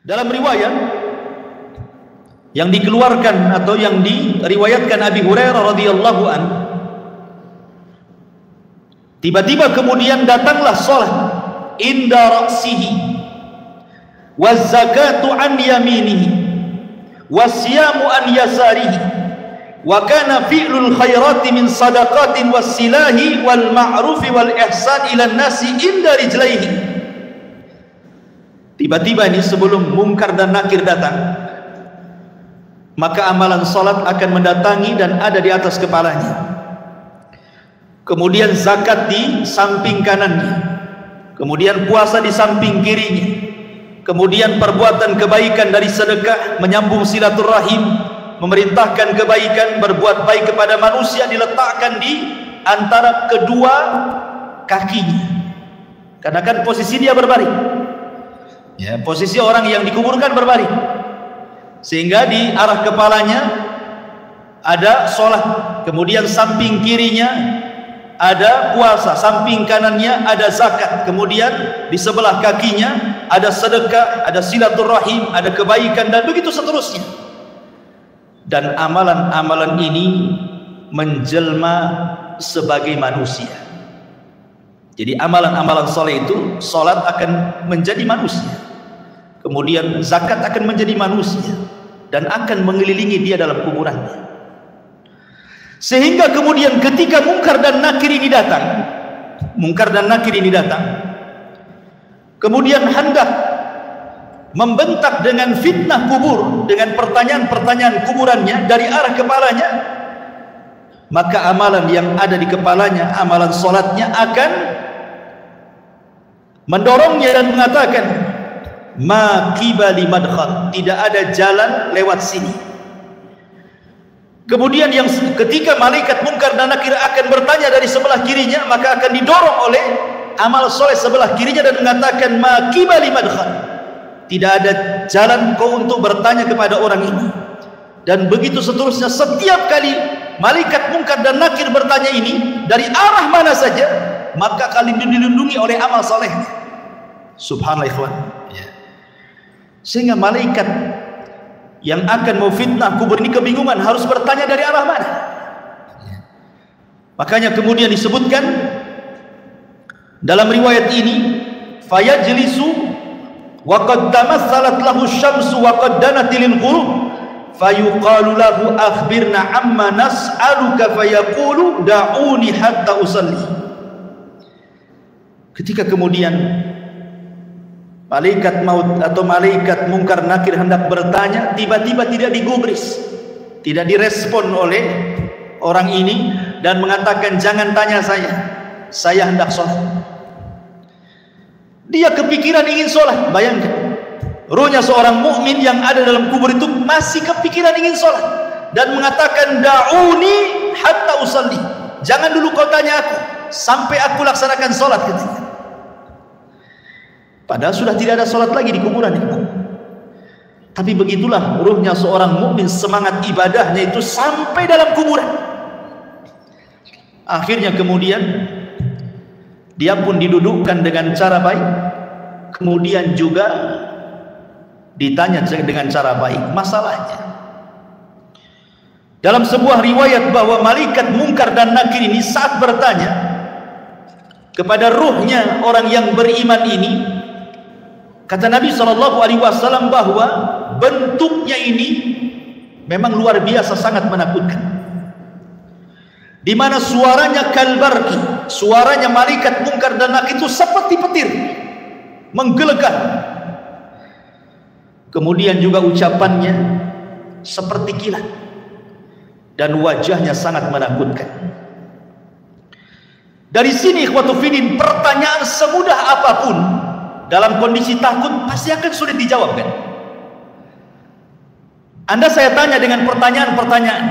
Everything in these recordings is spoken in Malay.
Dalam riwayat yang dikeluarkan atau yang diriwayatkan Abi Hurairah radhiyallahu an, tiba-tiba kemudian datanglah salat inda ra'sihi waz zakatu an yaminihi wasyamu an yasarihi wa kana fi'lul khairati min sadaqatin wassilahi wal ma'rufi wal ihsan ila nasi inda rijlaihi. Tiba-tiba ini sebelum mungkar dan nakir datang, maka amalan salat akan mendatangi dan ada di atas kepalanya. Kemudian zakat di samping kanannya, kemudian puasa di samping kirinya, kemudian perbuatan kebaikan dari sedekah, menyambung silaturahim, memerintahkan kebaikan, berbuat baik kepada manusia diletakkan di antara kedua kakinya, karena kan posisi dia berbaring. Ya, posisi orang yang dikuburkan berbaring, sehingga di arah kepalanya ada sholat, kemudian samping kirinya ada puasa, samping kanannya ada zakat, kemudian di sebelah kakinya ada sedekah, ada silaturahim, ada kebaikan, dan begitu seterusnya. Dan amalan-amalan ini menjelma sebagai manusia. Jadi amalan-amalan soleh itu, sholat akan menjadi manusia, kemudian zakat akan menjadi manusia dan akan mengelilingi dia dalam kuburannya. Sehingga kemudian ketika mungkar dan nakir ini datang, kemudian hendak membentak dengan fitnah kubur, dengan pertanyaan-pertanyaan kuburannya dari arah kepalanya, maka amalan yang ada di kepalanya, amalan solatnya akan mendorongnya dan mengatakan, ma qibali madkhal, tidak ada jalan lewat sini. Kemudian yang ketika malaikat mungkar dan nakir akan bertanya dari sebelah kirinya, maka akan didorong oleh amal soleh sebelah kirinya dan mengatakan, ma qibali madkhal, tidak ada jalan kau untuk bertanya kepada orang ini. Dan begitu seterusnya, setiap kali malaikat mungkar dan nakir bertanya ini dari arah mana saja, maka kalian dilindungi oleh amal solehnya. Subhanallah ikhwan. Sehingga malaikat yang akan memfitnah kubur ini kebingungan harus bertanya dari arah mana. Makanya kemudian disebutkan dalam riwayat ini, fayajlisu wa qad tamassalat lahu syamsu wa qad danatil ghurub fayuqalu lahu akhbirna amma nas'aluka fayaqulu da'uni hatta usalli. Ketika kemudian malaikat maut atau malaikat mungkar nakir hendak bertanya, tiba-tiba tidak digubris, tidak direspon oleh orang ini dan mengatakan, jangan tanya saya hendak sholat. Dia kepikiran ingin sholat. Bayangkan, ruhnya seorang mukmin yang ada dalam kubur itu masih kepikiran ingin sholat dan mengatakan, da'uni hatta usalli, jangan dulu kau tanya aku sampai aku laksanakan sholat ketika. Padahal sudah tidak ada sholat lagi di kuburan itu. Tapi begitulah ruhnya seorang mukmin, semangat ibadahnya itu sampai dalam kuburan. Akhirnya kemudian dia pun didudukkan dengan cara baik, kemudian juga ditanya dengan cara baik. Masalahnya dalam sebuah riwayat bahwa malaikat mungkar dan nakir ini saat bertanya kepada ruhnya orang yang beriman ini, kata Nabi SAW bahwa bentuknya ini memang luar biasa, sangat menakutkan. Di mana suaranya kalbarki, suaranya malaikat mungkar dan nakir itu seperti petir, menggelegar. Kemudian juga ucapannya seperti kilat dan wajahnya sangat menakutkan. Dari sini ikhwatu fiddin, pertanyaan semudah apapun dalam kondisi takut pasti akan sulit dijawab, kan? Anda saya tanya dengan pertanyaan-pertanyaan,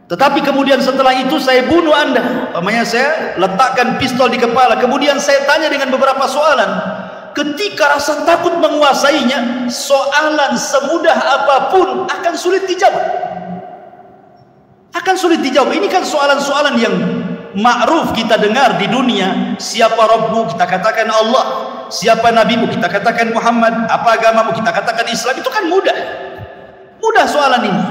tetapi kemudian setelah itu saya bunuh Anda, umpamanya saya letakkan pistol di kepala, kemudian saya tanya dengan beberapa soalan. Ketika rasa takut menguasainya, soalan semudah apapun akan sulit dijawab. Akan sulit dijawab. Ini kan soalan-soalan yang ma'ruf kita dengar di dunia. Siapa Rabbu? Kita katakan Allah. Siapa nabimu? Kita katakan Muhammad. Apa agamamu? Kita katakan Islam. Itu kan mudah. Mudah soalan ini.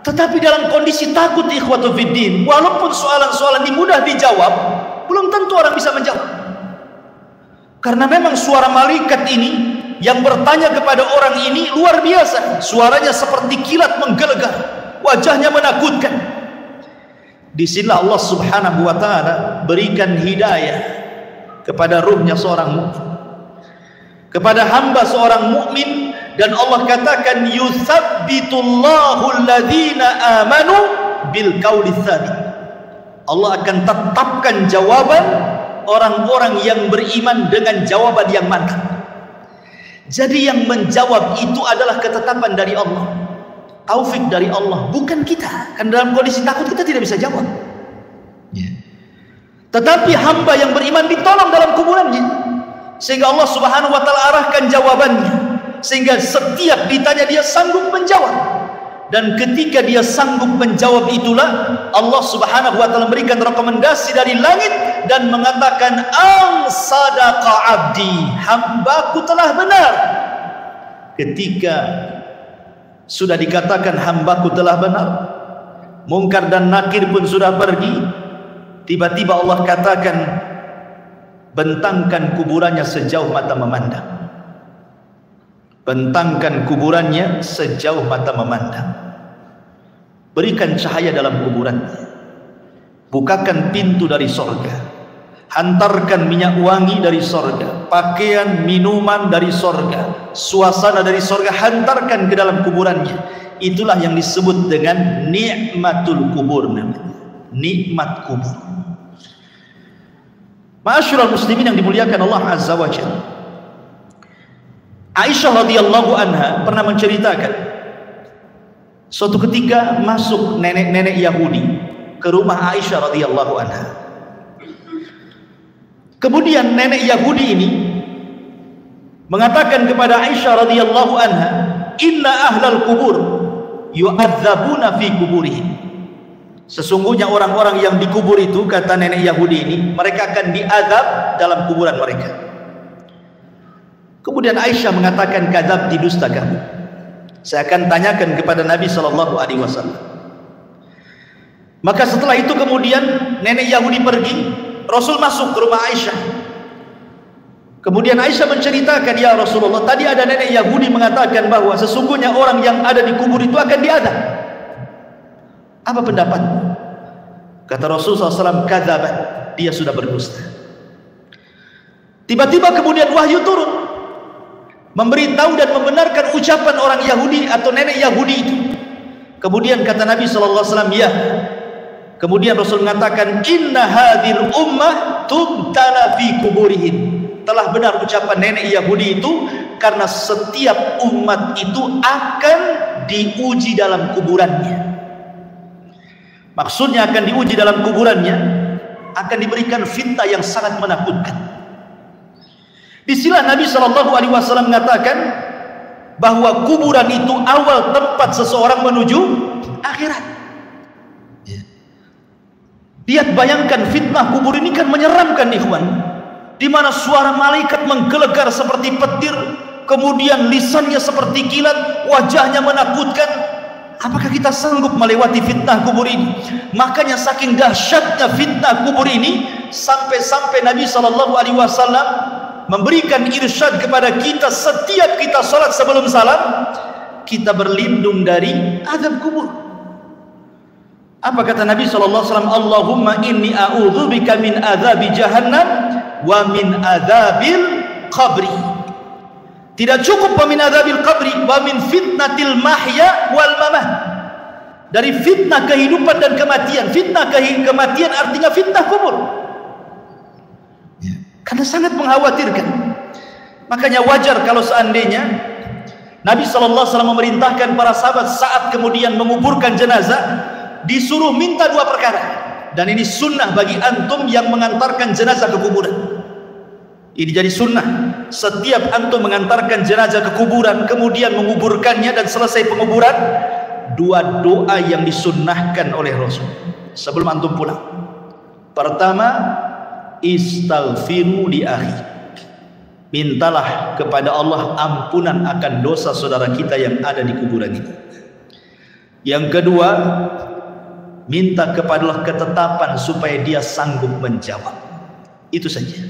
Tetapi dalam kondisi takut ikhwatu fiddin, walaupun soalan-soalan ini mudah dijawab, belum tentu orang bisa menjawab. Karena memang suara malaikat ini yang bertanya kepada orang ini luar biasa. Suaranya seperti kilat menggelegar, wajahnya menakutkan. Disinilah Allah subhanahu wa ta'ala berikan hidayah kepada ruhnya seorang mukmin, kepada hamba seorang mukmin. Dan Allah katakan yutsabbitullahu alladhina amanu bil qauli tsabit. Allah akan tetapkan jawaban orang-orang yang beriman dengan jawaban yang mantap. Jadi yang menjawab itu adalah ketetapan dari Allah, taufik dari Allah, bukan kita. Kan dalam kondisi takut kita tidak bisa jawab. Tetapi hamba yang beriman ditolong dalam kuburannya, sehingga Allah subhanahu wa ta'ala arahkan jawabannya, sehingga setiap ditanya dia sanggup menjawab. Dan ketika dia sanggup menjawab itulah Allah subhanahu wa ta'ala memberikan rekomendasi dari langit dan mengatakan ang sadaqa abdi, hambaku telah benar. Ketika sudah dikatakan hambaku telah benar, mungkar dan nakir pun sudah pergi, tiba-tiba Allah katakan bentangkan kuburannya sejauh mata memandang. Bentangkan kuburannya sejauh mata memandang. Berikan cahaya dalam kuburannya. Bukakan pintu dari sorga. Hantarkan minyak wangi dari sorga, pakaian, minuman dari sorga, suasana dari sorga, hantarkan ke dalam kuburannya. Itulah yang disebut dengan nikmatul kubur namanya. Nikmat kubur. Ma'asyiral muslimin yang dimuliakan Allah azza wa jalla, Aisyah radhiyallahu anha pernah menceritakan suatu ketika masuk nenek-nenek Yahudi ke rumah Aisyah radhiyallahu anha. Kemudian nenek Yahudi ini mengatakan kepada Aisyah radhiyallahu anha, "Inna ahlal kubur yu'adzabuna fi kuburihim." Sesungguhnya orang-orang yang dikubur itu, kata nenek Yahudi ini, mereka akan diazab dalam kuburan mereka. Kemudian Aisyah mengatakan, kadzab, dusta kamu. Saya akan tanyakan kepada Nabi SAW. Maka setelah itu kemudian nenek Yahudi pergi, Rasul masuk ke rumah Aisyah. Kemudian Aisyah menceritakan, ya Rasulullah, tadi ada nenek Yahudi mengatakan bahwa sesungguhnya orang yang ada di kubur itu akan diazab. Apa pendapatmu? Kata Rasul SAW, kadzabat, dia sudah berdusta. Tiba-tiba kemudian wahyu turun, memberitahu dan membenarkan ucapan orang Yahudi atau nenek Yahudi itu. Kemudian kata Nabi SAW, ya. Kemudian Rasul mengatakan, inna hadhil ummah tubtala fi kuburihim. Telah benar ucapan nenek Yahudi itu, karena setiap umat itu akan diuji dalam kuburannya. Maksudnya akan diuji dalam kuburannya, akan diberikan fitnah yang sangat menakutkan. Disinilah Nabi SAW mengatakan bahwa kuburan itu awal tempat seseorang menuju akhirat. Lihat, bayangkan fitnah kubur ini kan menyeramkan, ikhwan, di mana suara malaikat menggelegar seperti petir, kemudian lisannya seperti kilat, wajahnya menakutkan. Apakah kita sanggup melewati fitnah kubur ini? Makanya saking dahsyatnya fitnah kubur ini, sampai-sampai Nabi SAW memberikan irsyad kepada kita, setiap kita salat sebelum salam, kita berlindung dari azab kubur. Apa kata Nabi SAW? Allahumma inni a'udzubika min azabi jahannam wa min azabil qabri. Tidak cukup wa min azabil qabri, wa min fitnatil mahya wal mamat. Dari fitnah kehidupan dan kematian. Fitnah kematian artinya fitnah kubur. Karena sangat mengkhawatirkan. Makanya wajar kalau seandainya Nabi SAW memerintahkan para sahabat saat kemudian menguburkan jenazah, disuruh minta dua perkara. Dan ini sunnah bagi antum yang mengantarkan jenazah ke kuburan. Ini jadi sunnah. Setiap antum mengantarkan jenazah ke kuburan, kemudian menguburkannya dan selesai penguburan, dua doa yang disunnahkan oleh Rasul sebelum antum pulang. Pertama, istaghfiru li akhi. mintalah kepada Allah ampunan akan dosa saudara kita yang ada di kuburan ini. Yang kedua, minta kepada Allah ketetapan supaya dia sanggup menjawab. Itu saja.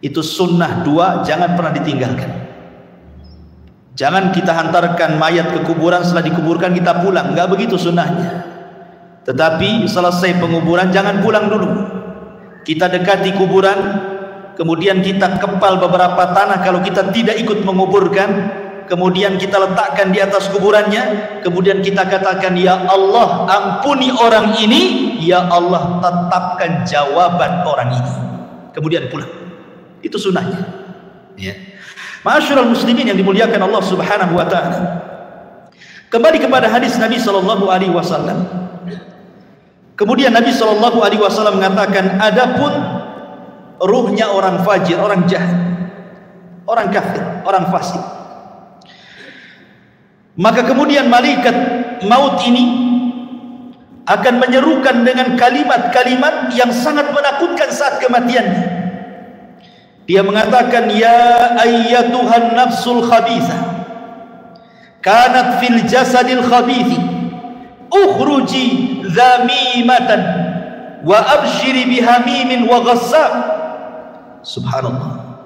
Itu sunnah dua, jangan pernah ditinggalkan. Jangan kita hantarkan mayat ke kuburan, setelah dikuburkan kita pulang. Enggak begitu sunnahnya. Tetapi selesai penguburan jangan pulang dulu. Kita dekati kuburan, kemudian kita kepal beberapa tanah kalau kita tidak ikut menguburkan, kemudian kita letakkan di atas kuburannya, kemudian kita katakan, ya Allah ampuni orang ini, ya Allah tetapkan jawaban orang ini, kemudian pulang. Itu sunnahnya, ya. Ma'asyiral muslimin yang dimuliakan Allah Subhanahu wa taala. Kembali kepada hadis Nabi sallallahu alaihi wasallam. Kemudian Nabi sallallahu alaihi wasallam mengatakan, adapun ruhnya orang fajir, orang jahat, orang kafir, orang fasik, maka kemudian malaikat maut ini akan menyerukan dengan kalimat-kalimat yang sangat menakutkan saat kematiannya. Dia mengatakan, ya ayyatuhan nafsul khabithah kanat fil jasadil khabithi ukhruji zamimatan wa abshiri bihamimin wa ghassab. Subhanallah.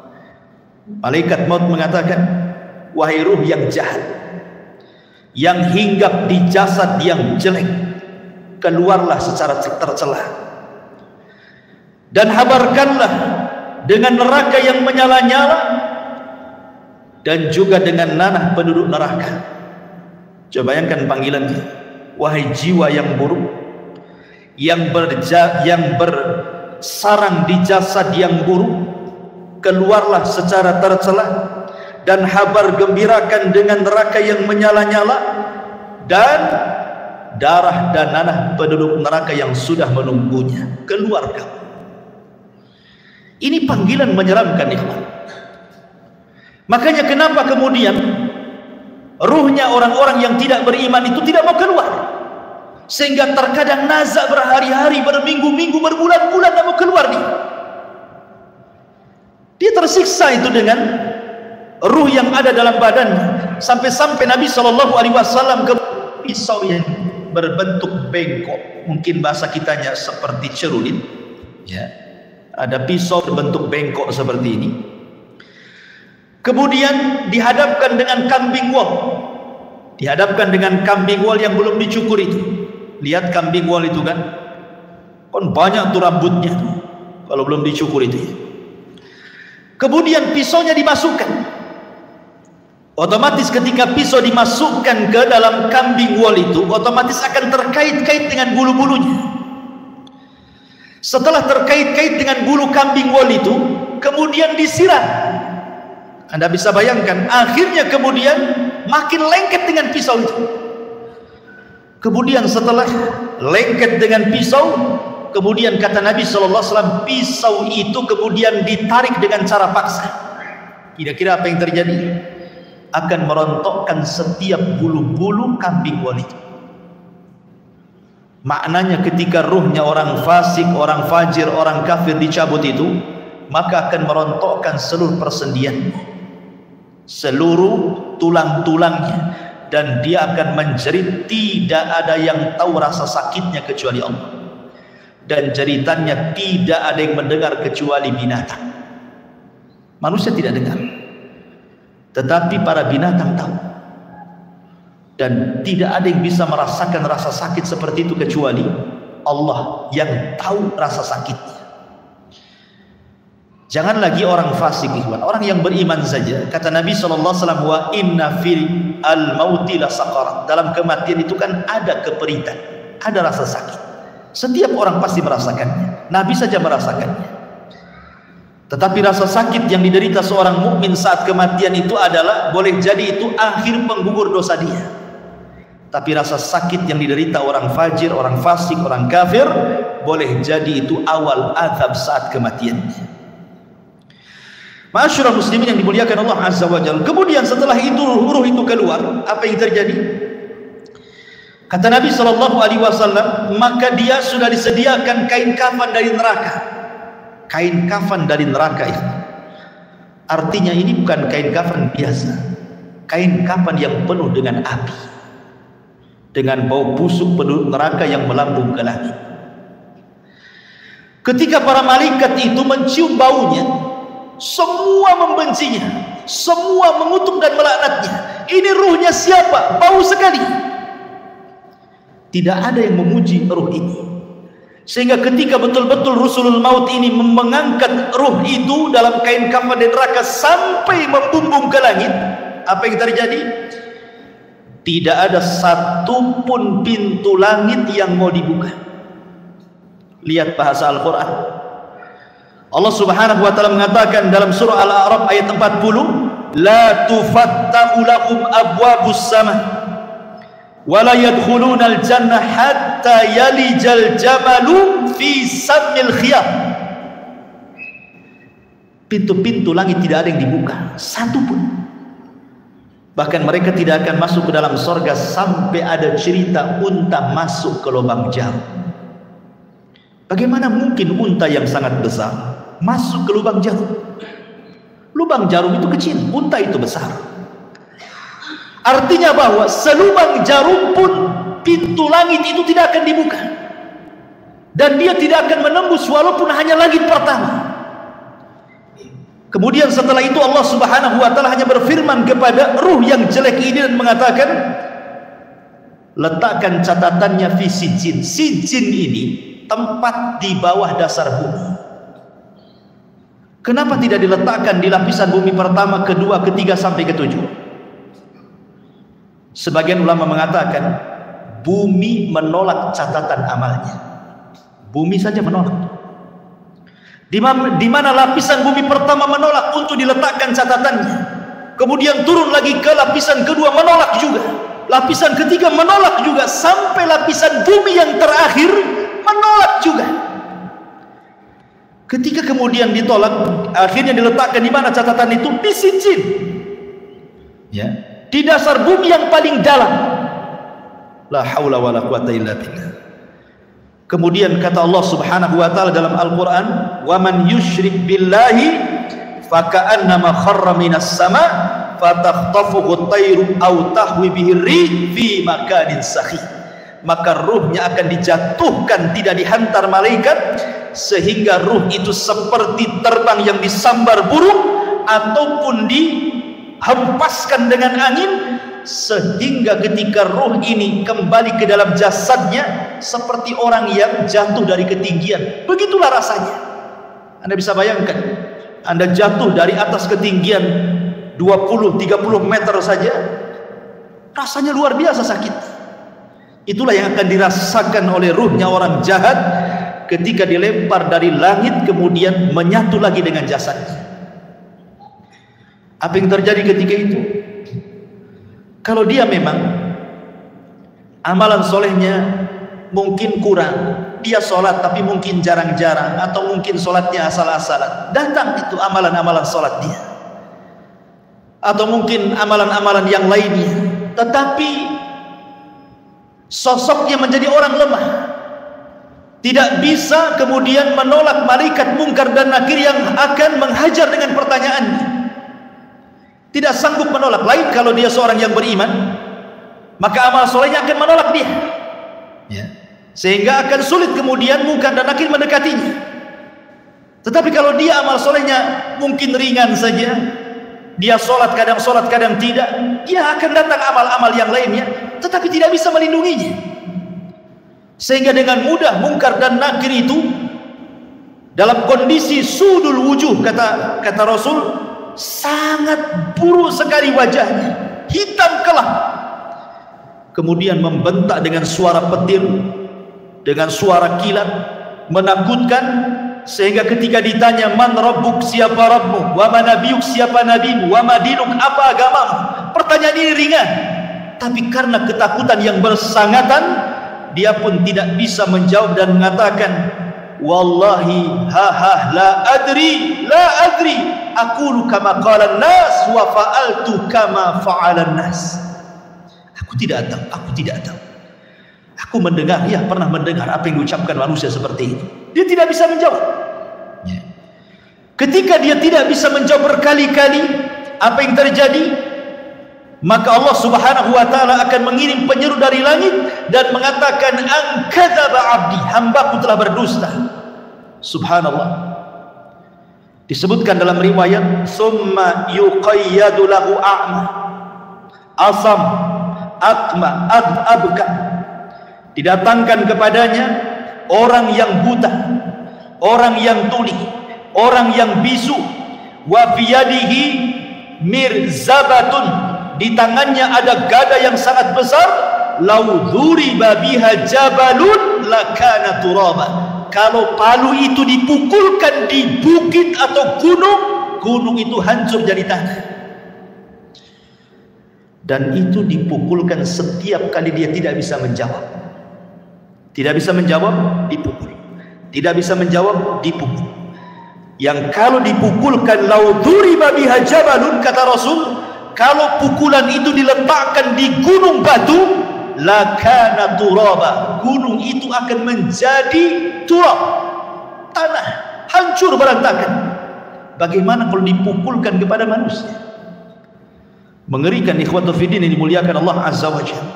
Malaikat maut mengatakan, wahai ruh yang jahat, yang hinggap di jasad yang jelek, keluarlah secara tercela dan habarkanlah dengan neraka yang menyala-nyala dan juga dengan nanah penduduk neraka. Coba bayangkan panggilannya, wahai jiwa yang buruk, yang bersarang di jasad yang buruk, keluarlah secara tercela dan habar gembirakan dengan neraka yang menyala-nyala dan darah dan nanah penduduk neraka yang sudah menunggunya. Keluar kamu. Ini panggilan menyeramkan, ikhwan. Makanya kenapa kemudian ruhnya orang-orang yang tidak beriman itu tidak mau keluar, sehingga terkadang nazak berhari-hari, berminggu-minggu, berbulan-bulan tidak mau keluar nih. Dia tersiksa itu dengan ruh yang ada dalam badannya, sampai-sampai Nabi SAW ke pisau yang berbentuk bengkok, mungkin bahasa kitanya seperti cerulit, ya. Ada pisau berbentuk bengkok seperti ini, kemudian dihadapkan dengan kambing wol, dihadapkan dengan kambing wol yang belum dicukur itu. Lihat kambing wol itu kan banyak tuh rambutnya kalau belum dicukur itu, ya. Kemudian pisaunya dimasukkan, otomatis ketika pisau dimasukkan ke dalam kambing wol itu, otomatis akan terkait-kait dengan bulu-bulunya. Setelah terkait-kait dengan bulu kambing wol itu, kemudian disiram. Anda bisa bayangkan, akhirnya kemudian makin lengket dengan pisau itu. Kemudian setelah lengket dengan pisau, kemudian kata Nabi SAW, pisau itu kemudian ditarik dengan cara paksa. Kira-kira apa yang terjadi? Akan merontokkan setiap bulu-bulu kambing wol itu. Maknanya ketika ruhnya orang fasik, orang fajir, orang kafir dicabut itu, maka akan merontokkan seluruh persendiannya, seluruh tulang-tulangnya, dan dia akan menjerit. Tidak ada yang tahu rasa sakitnya kecuali Allah, dan jeritannya tidak ada yang mendengar kecuali binatang. Manusia tidak dengar, tetapi para binatang tahu. Dan tidak ada yang bisa merasakan rasa sakit seperti itu kecuali Allah yang tahu rasa sakitnya. Jangan lagi orang fasik, ikhwan, orang yang beriman saja. Kata Nabi SAW, wa inna fil al-mauti la saqarat. Dalam kematian itu kan ada keperitan, ada rasa sakit. Setiap orang pasti merasakannya. Nabi saja merasakannya. Tetapi rasa sakit yang diderita seorang mukmin saat kematian itu adalah, boleh jadi itu akhir penggugur dosa dia. Tapi rasa sakit yang diderita orang fajir, orang fasik, orang kafir, boleh jadi itu awal azab saat kematiannya. Ma'asyiral muslimin yang dimuliakan Allah Azza wa Jalla. Kemudian setelah itu ruh itu keluar, apa yang terjadi? Kata Nabi SAW, maka dia sudah disediakan kain kafan dari neraka. Kain kafan dari neraka itu. Artinya ini bukan kain kafan biasa, kain kafan yang penuh dengan api, dengan bau busuk penduduk neraka yang melambung ke langit. Ketika para malaikat itu mencium baunya, semua membencinya, semua mengutuk dan melaknatnya. Ini ruhnya siapa? Bau sekali. Tidak ada yang memuji ruh ini. Sehingga ketika betul-betul Rusulul Maut ini mengangkat ruh itu dalam kain kafan di neraka sampai membumbung ke langit, apa yang terjadi? Tidak ada satupun pintu langit yang mau dibuka. Lihat bahasa Al-Quran. Allah Subhanahu wa ta'ala mengatakan dalam surah Al-A'raf ayat 40, la tufattahu lahum abwabus sama wa la yadkhuluna al-jannah hatta yalijal jamalu fi sammil khiyam. Pintu-pintu langit tidak ada yang dibuka, satu pun. Bahkan mereka tidak akan masuk ke dalam surga sampai ada cerita unta masuk ke lubang jarum. Bagaimana mungkin unta yang sangat besar masuk ke lubang jarum? Lubang jarum itu kecil, unta itu besar. Artinya bahwa selubang jarum pun pintu langit itu tidak akan dibuka, dan dia tidak akan menembus walaupun hanya langit pertama. Kemudian setelah itu Allah Subhanahu wa ta'ala hanya berfirman kepada ruh yang jelek ini dan mengatakan, letakkan catatannya fi sijin. Sijin ini tempat di bawah dasar bumi. Kenapa tidak diletakkan di lapisan bumi pertama, kedua, ketiga sampai ketujuh? Sebagian ulama mengatakan bumi menolak catatan amalnya. Bumi saja menolak. Di mana lapisan bumi pertama menolak untuk diletakkan catatannya, kemudian turun lagi ke lapisan kedua menolak juga, lapisan ketiga menolak juga, sampai lapisan bumi yang terakhir menolak juga. Ketika kemudian ditolak, akhirnya diletakkan di mana catatan itu? Di sijin, ya, di dasar bumi yang paling dalam. La haula wala quwata illa billah. Kemudian kata Allah Subhanahu wa ta'ala dalam Al-Quran, wa man yusyrik billahi faka'annama kharra minas sama fatakhtafuhu at-tayru aw tahwi bihi ar-rih fi makanin sahih. Maka ruhnya akan dijatuhkan, tidak dihantar malaikat, sehingga ruh itu seperti terbang yang disambar burung ataupun dihempaskan dengan angin, sehingga ketika ruh ini kembali ke dalam jasadnya seperti orang yang jatuh dari ketinggian. Begitulah rasanya. Anda bisa bayangkan, Anda jatuh dari atas ketinggian 20-30 meter saja, rasanya luar biasa sakit. Itulah yang akan dirasakan oleh ruhnya orang jahat ketika dilempar dari langit kemudian menyatu lagi dengan jasadnya. Apa yang terjadi ketika itu? Kalau dia memang amalan solehnya mungkin kurang, dia sholat tapi mungkin jarang-jarang, atau mungkin sholatnya asal-asalan, datang itu amalan-amalan sholat dia, atau mungkin amalan-amalan yang lainnya, tetapi sosoknya menjadi orang lemah, tidak bisa kemudian menolak malaikat mungkar dan nakir yang akan menghajar dengan pertanyaannya. Tidak sanggup menolak. Lain kalau dia seorang yang beriman, maka amal solehnya akan menolak dia, ya, sehingga akan sulit kemudian mungkar dan nakir mendekatinya. Tetapi kalau dia amal solehnya mungkin ringan saja, dia sholat kadang tidak, dia akan datang amal-amal yang lainnya, tetapi tidak bisa melindunginya, sehingga dengan mudah mungkar dan nakir itu dalam kondisi sudul wujuh, kata Rasul, sangat buruk sekali wajahnya, hitam kelam, kemudian membentak dengan suara petir, dengan suara kilat, menakutkan, sehingga ketika ditanya man rabbuk, siapa Rabbmu, wa man nabiyuk, siapa nabimu, wa ma dinuk, apa agamamu, pertanyaan ini ringan, tapi karena ketakutan yang bersangatan, dia pun tidak bisa menjawab dan mengatakan, wallahi la adri aqulu kama qala an-nas wa fa'altu kama fa'ala an-nas. Aku tidak tahu. Aku mendengar, ya pernah mendengar apa yang diucapkan manusia seperti itu. Dia tidak bisa menjawab, ya. Ketika dia tidak bisa menjawab berkali-kali, apa yang terjadi? Maka Allah Subhanahu wa taala akan mengirim penyeru dari langit dan mengatakan, "An kadzaba 'abdi, hambaku telah berdusta." Subhanallah. Disebutkan dalam riwayat, "Summa yuqayyadu lahu a'ma, asam, akma, abka." Didatangkan kepadanya orang yang buta, orang yang tuli, orang yang bisu, wa fiyadihi mirzabatun, di tangannya ada gada yang sangat besar, lau dzuriba biha jabalun lakana turaba, kalau palu itu dipukulkan di bukit atau gunung itu hancur jadi tanah. Dan itu dipukulkan setiap kali dia tidak bisa menjawab. Tidak bisa menjawab, dipukul. Tidak bisa menjawab, dipukul. Yang kalau dipukulkan, lau dzuriba biha jabalun, kata Rasul, kalau pukulan itu diletakkan di gunung batu, lakana turaba, gunung itu akan menjadi turab, tanah, hancur berantakan. Bagaimana kalau dipukulkan kepada manusia? Mengerikan, ikhwatul fiddin yang dimuliakan Allah Azza wa Jalla.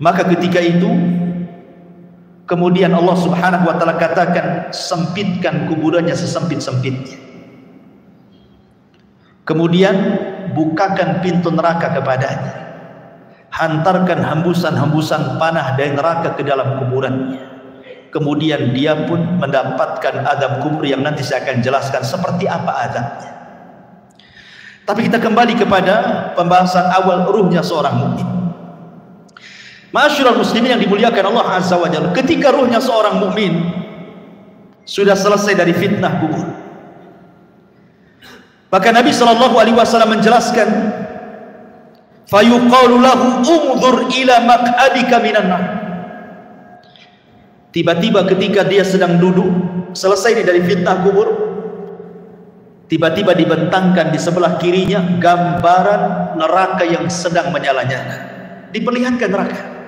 Maka ketika itu kemudian Allah Subhanahu wa taala katakan, sempitkan kuburannya sesempit-sempitnya. Kemudian bukakan pintu neraka kepadanya. Hantarkan hembusan-hembusan panah dari neraka ke dalam kuburannya. Kemudian dia pun mendapatkan azab kubur yang nanti saya akan jelaskan seperti apa azabnya. Tapi kita kembali kepada pembahasan awal, ruhnya seorang mukmin. Ma'asyiral muslimin yang dimuliakan Allah Azza wa Jalla, ketika ruhnya seorang mukmin sudah selesai dari fitnah kubur, maka Nabi SAW menjelaskan, fayuqalu lahu umdhur ila maq'adika minan nar. Tiba-tiba ketika dia sedang duduk selesai dari fitnah kubur, tiba-tiba dibentangkan di sebelah kirinya gambaran neraka yang sedang menyala-nyala, diperlihatkan neraka.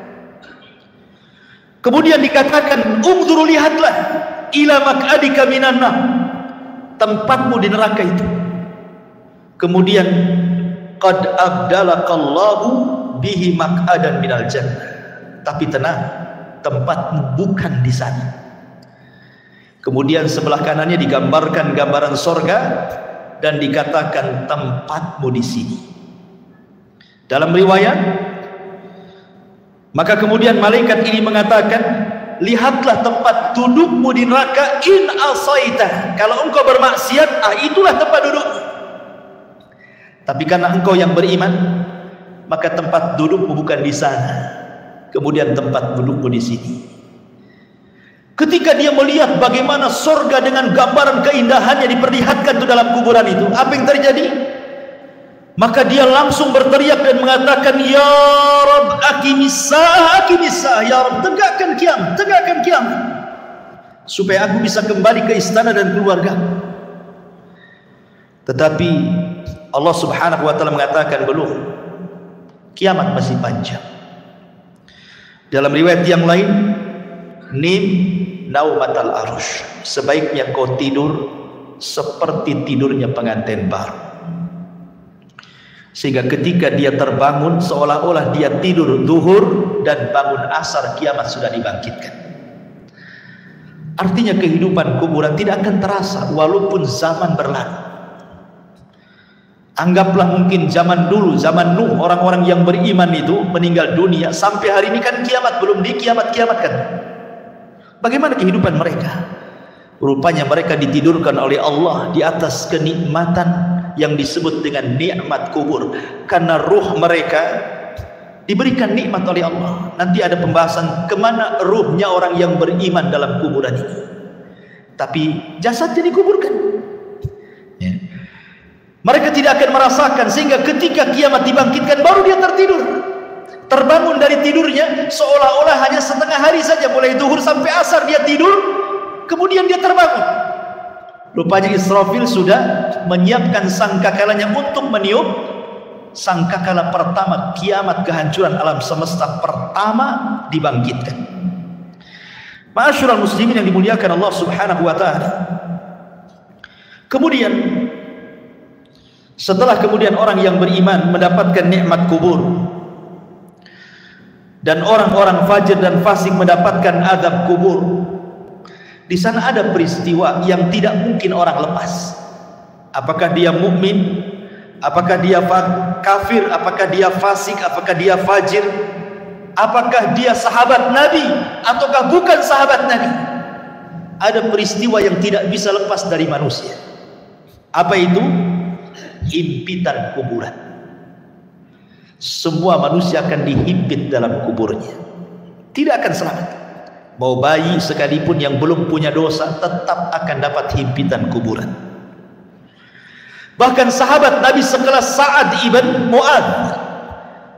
Kemudian dikatakan, umdhur, lihatlah, ila maq'adika minan nar, tempatmu di neraka itu. Kemudian qad abdalakallahu bihi maq'adan minal jannah, tapi tenang, tempatmu bukan di sana. Kemudian sebelah kanannya digambarkan gambaran sorga dan dikatakan tempatmu di sini. Dalam riwayat, maka kemudian malaikat ini mengatakan, lihatlah tempat dudukmu di neraka, in asaita, kalau engkau bermaksiat, itulah tempat dudukmu. Tapi karena engkau yang beriman, maka tempat dudukmu bukan di sana. Kemudian tempat dudukmu di sini. Ketika dia melihat bagaimana sorga dengan gambaran keindahannya diperlihatkan itu dalam kuburan itu, apa yang terjadi? Maka dia langsung berteriak dan mengatakan, ya Rabb, aqimissaah, ya Rabb, tegakkan kiamat, supaya aku bisa kembali ke istana dan keluarga. Tetapi Allah Subhanahu wa taala mengatakan, belum, kiamat masih panjang. Dalam riwayat yang lain, nim naumatal arush, sebaiknya kau tidur seperti tidurnya pengantin baru. Sehingga ketika dia terbangun, seolah-olah dia tidur zuhur dan bangun asar, kiamat sudah dibangkitkan. Artinya kehidupan kuburan tidak akan terasa walaupun zaman berlalu. Anggaplah mungkin zaman dulu, zaman Nuh, orang-orang yang beriman itu meninggal dunia, sampai hari ini kan kiamat belum dikiamat-kiamatkan. Bagaimana kehidupan mereka? Rupanya mereka ditidurkan oleh Allah di atas kenikmatan yang disebut dengan nikmat kubur, karena ruh mereka diberikan nikmat oleh Allah. Nanti ada pembahasan kemana ruhnya orang yang beriman dalam kuburan ini. Tapi jasadnya dikuburkan, ya. Mereka tidak akan merasakan, sehingga ketika kiamat dibangkitkan baru dia tertidur, terbangun dari tidurnya seolah-olah hanya setengah hari saja, mulai zuhur sampai asar dia tidur, kemudian dia terbangun. Rupanya Israfil sudah menyiapkan sangkakalanya untuk meniup sangkakala pertama kiamat, kehancuran alam semesta pertama dibangkitkan. Ma'asyiral muslimin yang dimuliakan Allah Subhanahu wa taala, Kemudian setelah kemudian orang yang beriman mendapatkan nikmat kubur dan orang-orang fajir dan fasik mendapatkan azab kubur, di sana ada peristiwa yang tidak mungkin orang lepas. Apakah dia mukmin, apakah dia kafir, apakah dia fasik, apakah dia fajir, apakah dia sahabat Nabi ataukah bukan sahabat Nabi, ada peristiwa yang tidak bisa lepas dari manusia. Apa itu? Himpitan kuburan. Semua manusia akan dihimpit dalam kuburnya, tidak akan selamat. Mau bayi sekalipun yang belum punya dosa tetap akan dapat himpitan kuburan. Bahkan sahabat Nabi sekelas Sa'ad ibn Mu'adz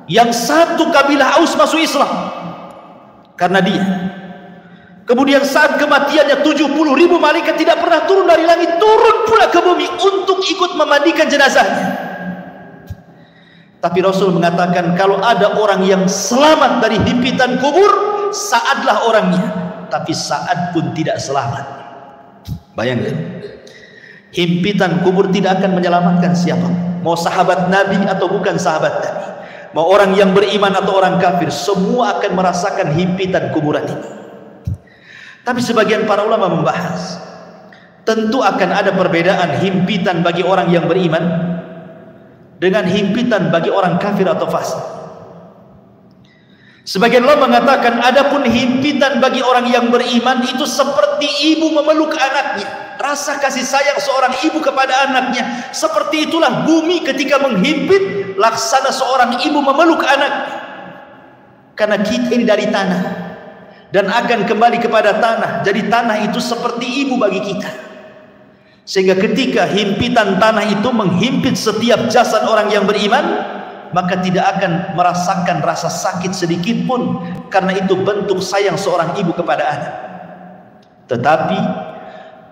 yang satu kabilah Aus masuk Islam karena dia. Kemudian saat kematiannya 70.000 malaikat tidak pernah turun dari langit, turun pula ke bumi untuk ikut memandikan jenazahnya. Tapi Rasul mengatakan kalau ada orang yang selamat dari himpitan kubur, Sa'adlah orangnya. Tapi Sa'ad pun tidak selamat. Bayangkan, himpitan kubur tidak akan menyelamatkan siapa, mau sahabat Nabi atau bukan sahabat Nabi, mau orang yang beriman atau orang kafir, semua akan merasakan himpitan kuburan ini. Tapi sebagian para ulama membahas, tentu akan ada perbedaan himpitan bagi orang yang beriman dengan himpitan bagi orang kafir atau fasik. Sebagian ulama mengatakan adapun himpitan bagi orang yang beriman itu seperti ibu memeluk anaknya. Rasa kasih sayang seorang ibu kepada anaknya, seperti itulah bumi ketika menghimpit, laksana seorang ibu memeluk anaknya. Karena kita ini dari tanah dan akan kembali kepada tanah, jadi tanah itu seperti ibu bagi kita. Sehingga ketika himpitan tanah itu menghimpit setiap jasad orang yang beriman, maka tidak akan merasakan rasa sakit sedikit pun, karena itu bentuk sayang seorang ibu kepada anak. Tetapi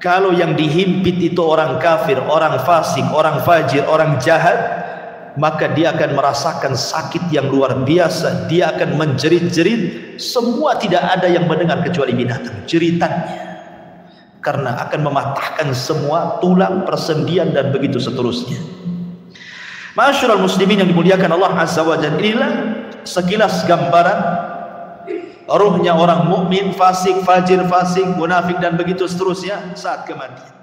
kalau yang dihimpit itu orang kafir, orang fasik, orang fajir, orang jahat, maka dia akan merasakan sakit yang luar biasa. Dia akan menjerit-jerit, semua tidak ada yang mendengar kecuali binatang jeritannya, karena akan mematahkan semua tulang, persendian dan begitu seterusnya. Ma'asyiral muslimin yang dimuliakan Allah Azza wa Jalla, inilah sekilas gambaran ruhnya orang mukmin, fasik, fajir, fasik, munafik dan begitu seterusnya saat kematian.